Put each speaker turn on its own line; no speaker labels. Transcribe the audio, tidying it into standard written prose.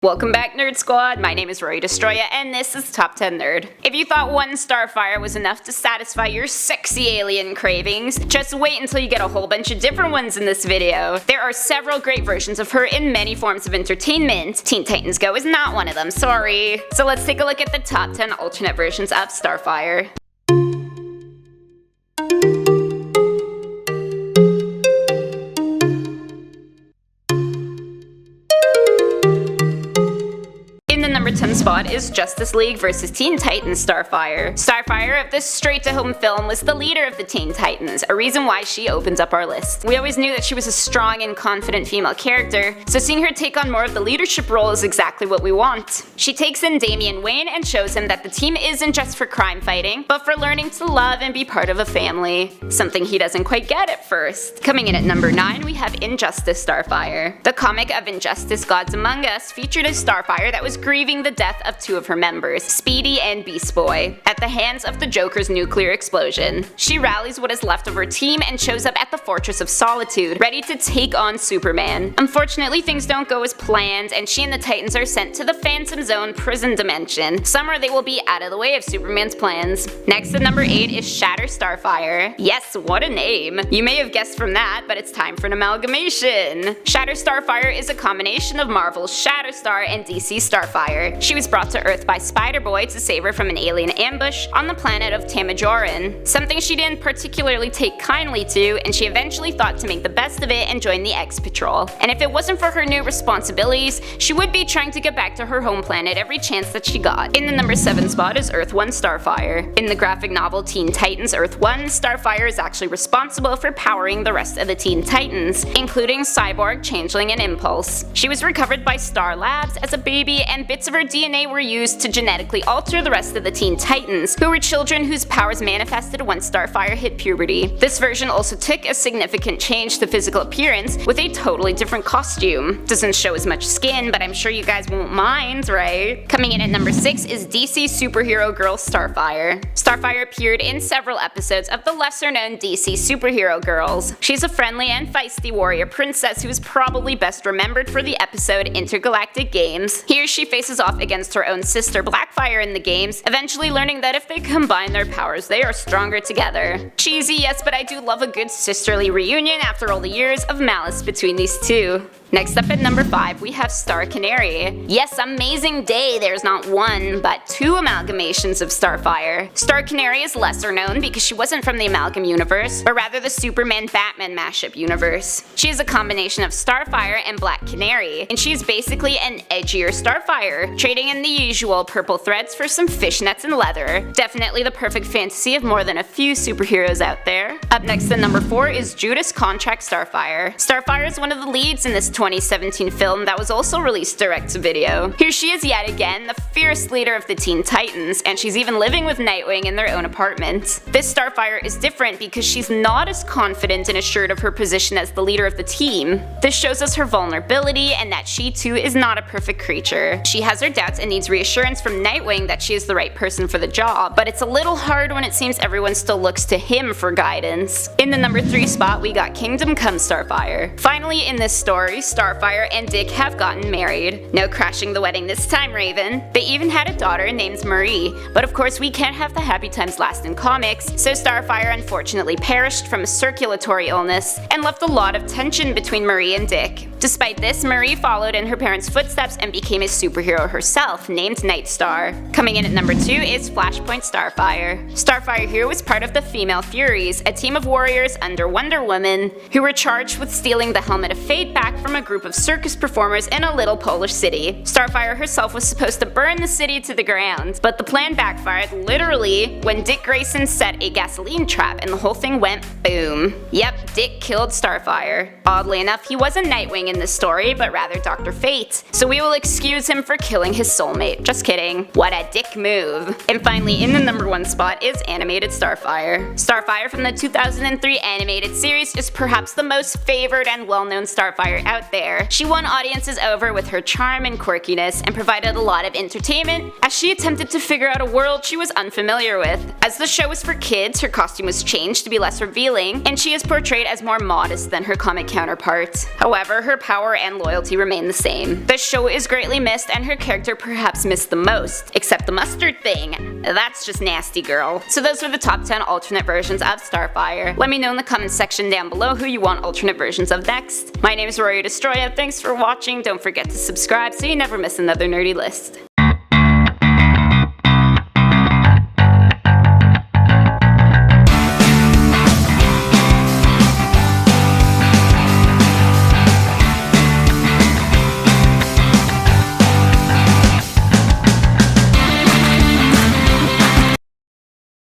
Welcome back, Nerd Squad. My name is Rory Destroya, and this is Top 10 Nerd. If you thought one Starfire was enough to satisfy your sexy alien cravings, just wait until you get a whole bunch of different ones in this video. There are several great versions of her in many forms of entertainment. Teen Titans Go is not one of them, sorry. So let's take a look at the top 10 alternate versions of Starfire. Number 10 spot is Justice League vs. Teen Titans Starfire. Starfire of this straight-to-home film was the leader of the Teen Titans, a reason why she opens up our list. We always knew that she was a strong and confident female character, so seeing her take on more of the leadership role is exactly what we want. She takes in Damian Wayne and shows him that the team isn't just for crime fighting, but for learning to love and be part of a family. Something he doesn't quite get at first. Coming in at number 9, we have Injustice Starfire. The comic of Injustice Gods Among Us featured a Starfire that was grieving the death of two of her members, Speedy and Beast Boy, at the hands of the Joker's nuclear explosion. She rallies what is left of her team and shows up at the Fortress of Solitude, ready to take on Superman. Unfortunately, things don't go as planned, and she and the Titans are sent to the Phantom Zone prison dimension, somewhere they will be out of the way of Superman's plans. Next at number 8 is Shatterstarfire. Yes, what a name! You may have guessed from that, but it's time for an amalgamation. Shatterstarfire is a combination of Marvel's Shatterstar and DC Starfire. She was brought to Earth by Spider-Boy to save her from an alien ambush on the planet of Tamajoran, something she didn't particularly take kindly to, and she eventually thought to make the best of it and join the X-Patrol. And if it wasn't for her new responsibilities, she would be trying to get back to her home planet every chance that she got. In the number 7 spot is Earth 1 Starfire. In the graphic novel Teen Titans Earth 1, Starfire is actually responsible for powering the rest of the Teen Titans, including Cyborg, Changeling, and Impulse. She was recovered by Star Labs as a baby, and bits of her DNA were used to genetically alter the rest of the Teen Titans, who were children whose powers manifested once Starfire hit puberty. This version also took a significant change to physical appearance with a totally different costume. Doesn't show as much skin, but I'm sure you guys won't mind, right? Coming in at number 6 is DC superhero girl Starfire. Starfire appeared in several episodes of the lesser-known DC superhero girls. She's a friendly and feisty warrior princess who is probably best remembered for the episode Intergalactic Games. Here she faces off against her own sister Blackfire in the games, eventually learning that if they combine their powers, they are stronger together. Cheesy, yes, but I do love a good sisterly reunion after all the years of malice between these two. Next up at number 5, we have Star Canary. Yes, amazing day, there's not one, but 2 amalgamations of Starfire. Star Canary is lesser known because she wasn't from the Amalgam universe, but rather the Superman-Batman mashup universe. She is a combination of Starfire and Black Canary, and she is basically an edgier Starfire, trading in the usual purple threads for some fishnets and leather. Definitely the perfect fantasy of more than a few superheroes out there. Up next at number 4 is Judas Contract Starfire. Starfire is one of the leads in this 2017 film that was also released direct-to-video. Here she is yet again, the fierce leader of the Teen Titans, and she's even living with Nightwing in their own apartment. This Starfire is different because she's not as confident and assured of her position as the leader of the team. This shows us her vulnerability and that she too is not a perfect creature. She has her doubts and needs reassurance from Nightwing that she is the right person for the job, but it's a little hard when it seems everyone still looks to him for guidance. In the number 3 spot, we got Kingdom Come Starfire. Finally in this story, Starfire and Dick have gotten married. No crashing the wedding this time, Raven. They even had a daughter named Marie, but of course we can't have the happy times last in comics, so Starfire unfortunately perished from a circulatory illness and left a lot of tension between Marie and Dick. Despite this, Marie followed in her parents' footsteps and became a superhero herself, named Nightstar. Coming in at number 2 is Flashpoint Starfire. Starfire here was part of the Female Furies, a team of warriors under Wonder Woman, who were charged with stealing the Helmet of Fate back from a group of circus performers in a little Polish city. Starfire herself was supposed to burn the city to the ground, but the plan backfired literally when Dick Grayson set a gasoline trap and the whole thing went boom. Yep, Dick killed Starfire. Oddly enough, he wasn't Nightwing in this story, but rather Dr. Fate, so we will excuse him for killing his soulmate. Just kidding. What a dick move. And finally, in the number 1 spot is Animated Starfire. Starfire from the 2003 animated series is perhaps the most favored and well-known Starfire out there. She won audiences over with her charm and quirkiness and provided a lot of entertainment as she attempted to figure out a world she was unfamiliar with. As the show was for kids, her costume was changed to be less revealing, and she is portrayed as more modest than her comic counterpart. However, her power and loyalty remain the same. The show is greatly missed and her character perhaps missed the most, except the mustard thing. That's just nasty, girl. So those were the top 10 alternate versions of Starfire. Let me know in the comments section down below who you want alternate versions of next. My name is Rory Destroya, thanks for watching, don't forget to subscribe so you never miss another nerdy list.